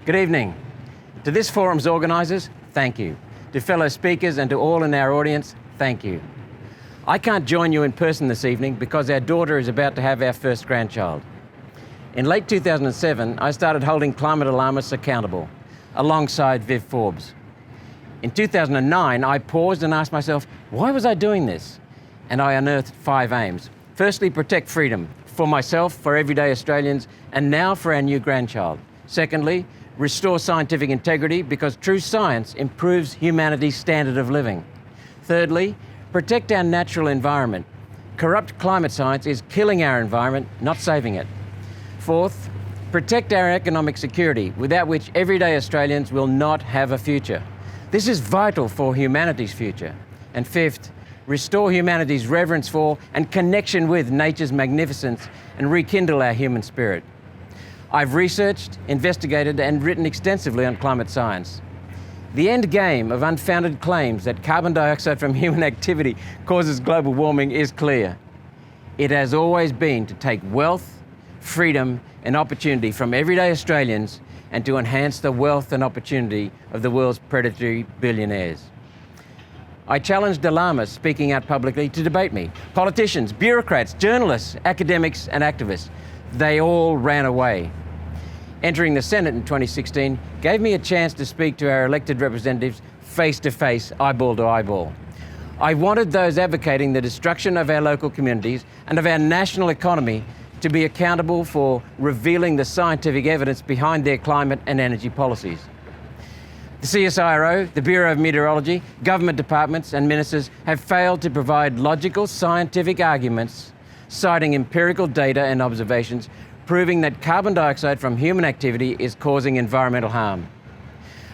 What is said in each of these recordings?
Good evening. To this forum's organisers, thank you. To fellow speakers and to all in our audience, thank you. I can't join you in person this evening because our daughter is about to have our first grandchild. In late 2007, I started holding climate alarmists accountable, alongside Viv Forbes. In 2009, I paused and asked myself, why was I doing this? And I unearthed 5 aims. Firstly, protect freedom, for myself, for everyday Australians, and now for our new grandchild. Secondly, restore scientific integrity because true science improves humanity's standard of living. Thirdly, protect our natural environment. Corrupt climate science is killing our environment, not saving it. Fourth, protect our economic security, without which everyday Australians will not have a future. This is vital for humanity's future. And fifth, restore humanity's reverence for and connection with nature's magnificence and rekindle our human spirit. I've researched, investigated and written extensively on climate science. The end game of unfounded claims that carbon dioxide from human activity causes global warming is clear. It has always been to take wealth, freedom and opportunity from everyday Australians and to enhance the wealth and opportunity of the world's predatory billionaires. I challenged alarmists speaking out publicly to debate me. Politicians, bureaucrats, journalists, academics and activists. They all ran away. Entering the Senate in 2016 gave me a chance to speak to our elected representatives face to face, eyeball to eyeball. I wanted those advocating the destruction of our local communities and of our national economy to be accountable for revealing the scientific evidence behind their climate and energy policies. The CSIRO, the Bureau of Meteorology, government departments and ministers have failed to provide logical scientific arguments citing empirical data and observations proving that carbon dioxide from human activity is causing environmental harm.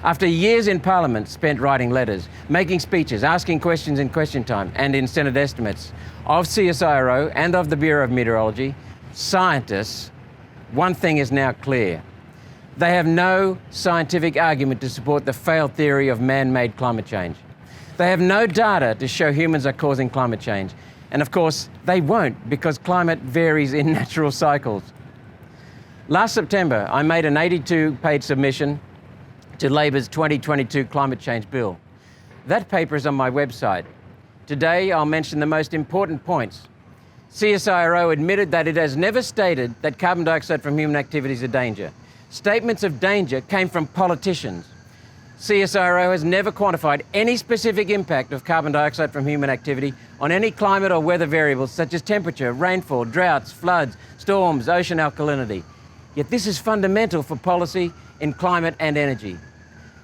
After years in Parliament spent writing letters, making speeches, asking questions in question time and in Senate estimates of CSIRO and of the Bureau of Meteorology, scientists, one thing is now clear. They have no scientific argument to support the failed theory of man-made climate change. They have no data to show humans are causing climate change. And of course, they won't because climate varies in natural cycles. Last September, I made an 82-page submission to Labor's 2022 Climate Change Bill. That paper is on my website. Today, I'll mention the most important points. CSIRO admitted that it has never stated that carbon dioxide from human activity is a danger. Statements of danger came from politicians. CSIRO has never quantified any specific impact of carbon dioxide from human activity on any climate or weather variables such as temperature, rainfall, droughts, floods, storms, ocean alkalinity. Yet this is fundamental for policy in climate and energy.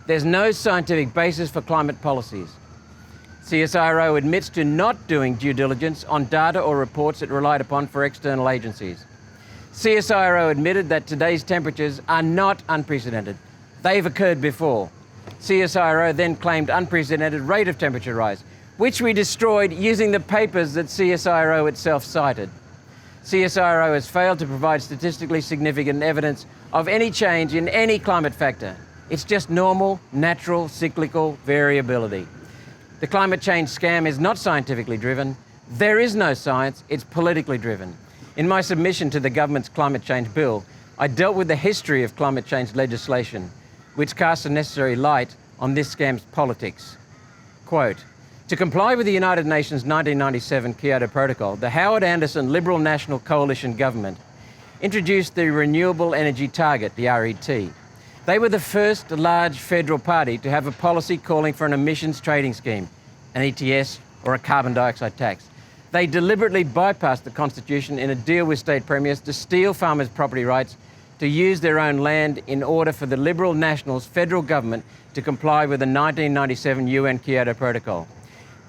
There's no scientific basis for climate policies. CSIRO admits to not doing due diligence on data or reports it relied upon for external agencies. CSIRO admitted that today's temperatures are not unprecedented. They've occurred before. CSIRO then claimed unprecedented rate of temperature rise, which we destroyed using the papers that CSIRO itself cited. CSIRO has failed to provide statistically significant evidence of any change in any climate factor. It's just normal, natural, cyclical variability. The climate change scam is not scientifically driven. There is no science, it's politically driven. In my submission to the government's climate change bill, I dealt with the history of climate change legislation, which casts a necessary light on this scam's politics. Quote, to comply with the United Nations 1997 Kyoto Protocol, the Howard Anderson Liberal National Coalition government introduced the Renewable Energy Target, the RET. They were the first large federal party to have a policy calling for an emissions trading scheme, an ETS or a carbon dioxide tax. They deliberately bypassed the Constitution in a deal with state premiers to steal farmers' property rights to use their own land in order for the Liberal Nationals federal government to comply with the 1997 UN Kyoto Protocol.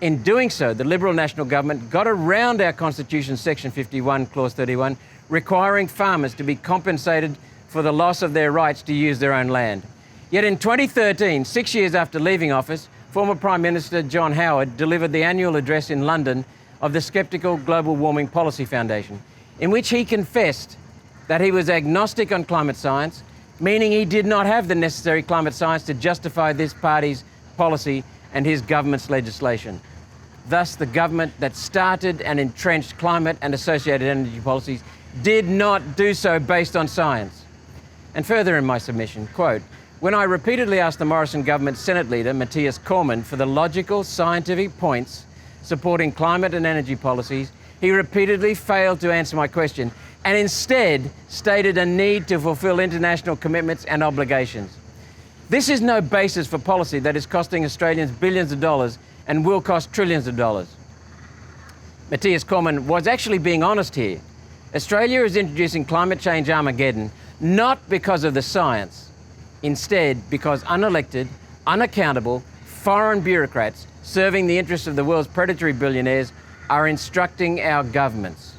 In doing so, the Liberal National government got around our Constitution's Section 51, Clause 31, requiring farmers to be compensated for the loss of their rights to use their own land. Yet in 2013, 6 years after leaving office, former Prime Minister John Howard delivered the annual address in London of the Skeptical Global Warming Policy Foundation, in which he confessed that he was agnostic on climate science, meaning he did not have the necessary climate science to justify this party's policy and his government's legislation. Thus, the government that started and entrenched climate and associated energy policies did not do so based on science. And further in my submission, quote, When I repeatedly asked the Morrison government Senate leader, Matthias Cormann, for the logical scientific points supporting climate and energy policies, he repeatedly failed to answer my question and instead stated a need to fulfill international commitments and obligations. This is no basis for policy that is costing Australians billions of dollars and will cost trillions of dollars. Matthias Cormann was actually being honest here. Australia is introducing climate change Armageddon not because of the science, instead because unelected, unaccountable, foreign bureaucrats serving the interests of the world's predatory billionaires are instructing our governments.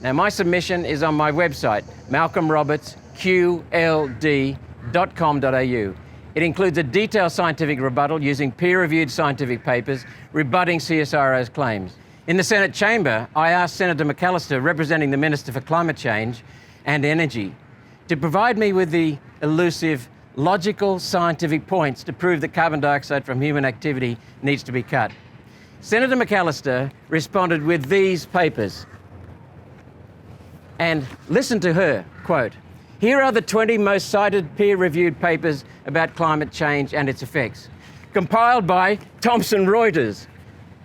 Now, my submission is on my website, malcolmrobertsqld.com.au. It includes a detailed scientific rebuttal using peer-reviewed scientific papers rebutting CSIRO's claims. In the Senate chamber, I asked Senator McAllister, representing the Minister for Climate Change and Energy, to provide me with the elusive, logical scientific points to prove that carbon dioxide from human activity needs to be cut. Senator McAllister responded with these papers. And listen to her, quote, "Here are the 20 most cited peer-reviewed papers about climate change and its effects, compiled by Thomson Reuters,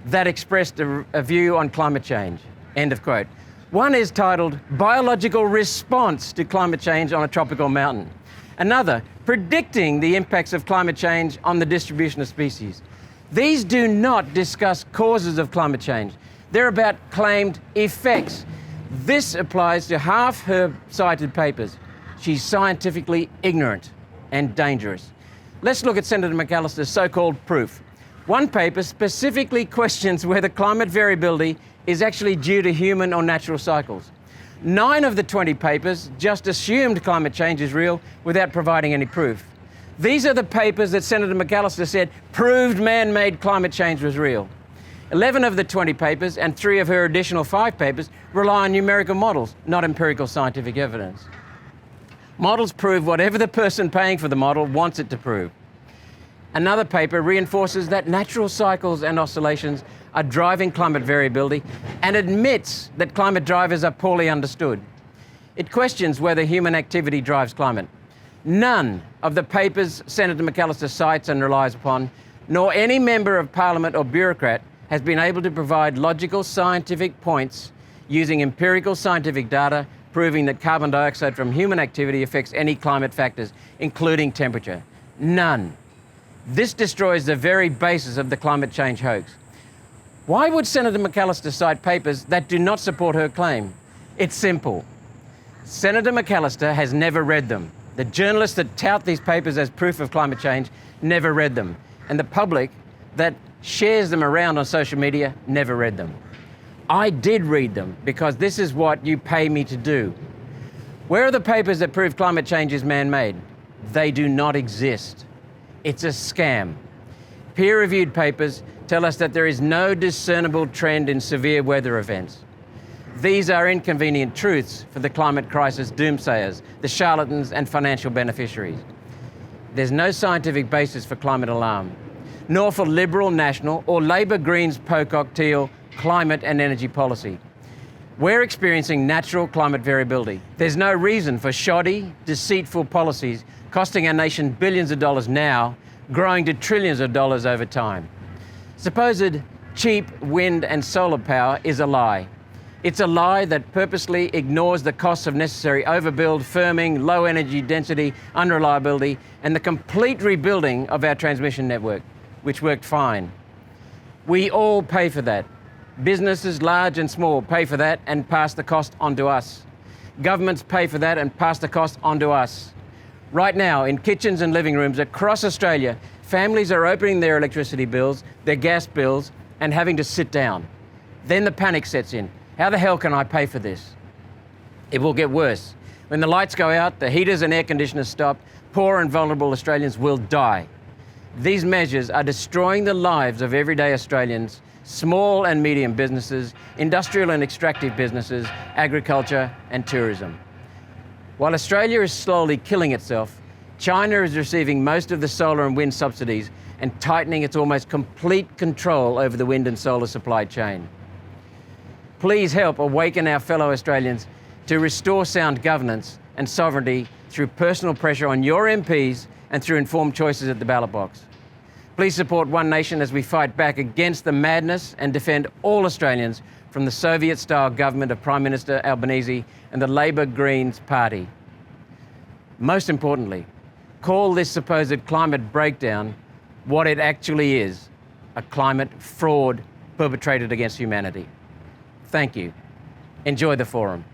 that expressed a view on climate change," end of quote. One is titled "Biological Response to Climate Change on a Tropical Mountain." Another, "Predicting the Impacts of Climate Change on the Distribution of Species." These do not discuss causes of climate change. They're about claimed effects. This applies to half her cited papers. She's scientifically ignorant and dangerous. Let's look at Senator McAllister's so-called proof. One paper specifically questions whether climate variability is actually due to human or natural cycles. 9 of the 20 papers just assumed climate change is real without providing any proof. These are the papers that Senator McAllister said proved man-made climate change was real. 11 of the 20 papers and 3 of her additional 5 papers rely on numerical models, not empirical scientific evidence. Models prove whatever the person paying for the model wants it to prove. Another paper reinforces that natural cycles and oscillations are driving climate variability and admits that climate drivers are poorly understood. It questions whether human activity drives climate. None of the papers Senator McAllister cites and relies upon, nor any member of Parliament or bureaucrat, has been able to provide logical scientific points using empirical scientific data proving that carbon dioxide from human activity affects any climate factors, including temperature. None. This destroys the very basis of the climate change hoax. Why would Senator McAllister cite papers that do not support her claim? It's simple. Senator McAllister has never read them. The journalists that tout these papers as proof of climate change never read them. And the public that shares them around on social media never read them. I did read them because this is what you pay me to do. Where are the papers that prove climate change is man-made? They do not exist. It's a scam. Peer-reviewed papers tell us that there is no discernible trend in severe weather events. These are inconvenient truths for the climate crisis doomsayers, the charlatans and financial beneficiaries. There's no scientific basis for climate alarm, nor for Liberal, National or Labor Greens Pocock Teal climate and energy policy. We're experiencing natural climate variability. There's no reason for shoddy, deceitful policies costing our nation billions of dollars now, growing to trillions of dollars over time. Supposed cheap wind and solar power is a lie. It's a lie that purposely ignores the costs of necessary overbuild, firming, low energy density, unreliability, and the complete rebuilding of our transmission network, which worked fine. We all pay for that. Businesses, large and small, pay for that and pass the cost on to us. Governments pay for that and pass the cost on to us. Right now, in kitchens and living rooms across Australia, families are opening their electricity bills, their gas bills, and having to sit down. Then the panic sets in. How the hell can I pay for this? It will get worse. When the lights go out, the heaters and air conditioners stop, poor and vulnerable Australians will die. These measures are destroying the lives of everyday Australians, small and medium businesses, industrial and extractive businesses, agriculture and tourism. While Australia is slowly killing itself, China is receiving most of the solar and wind subsidies and tightening its almost complete control over the wind and solar supply chain. Please help awaken our fellow Australians to restore sound governance and sovereignty through personal pressure on your MPs and through informed choices at the ballot box. Please support One Nation as we fight back against the madness and defend all Australians from the Soviet-style government of Prime Minister Albanese and the Labor Greens Party. Most importantly, call this supposed climate breakdown what it actually is, a climate fraud perpetrated against humanity. Thank you. Enjoy the forum.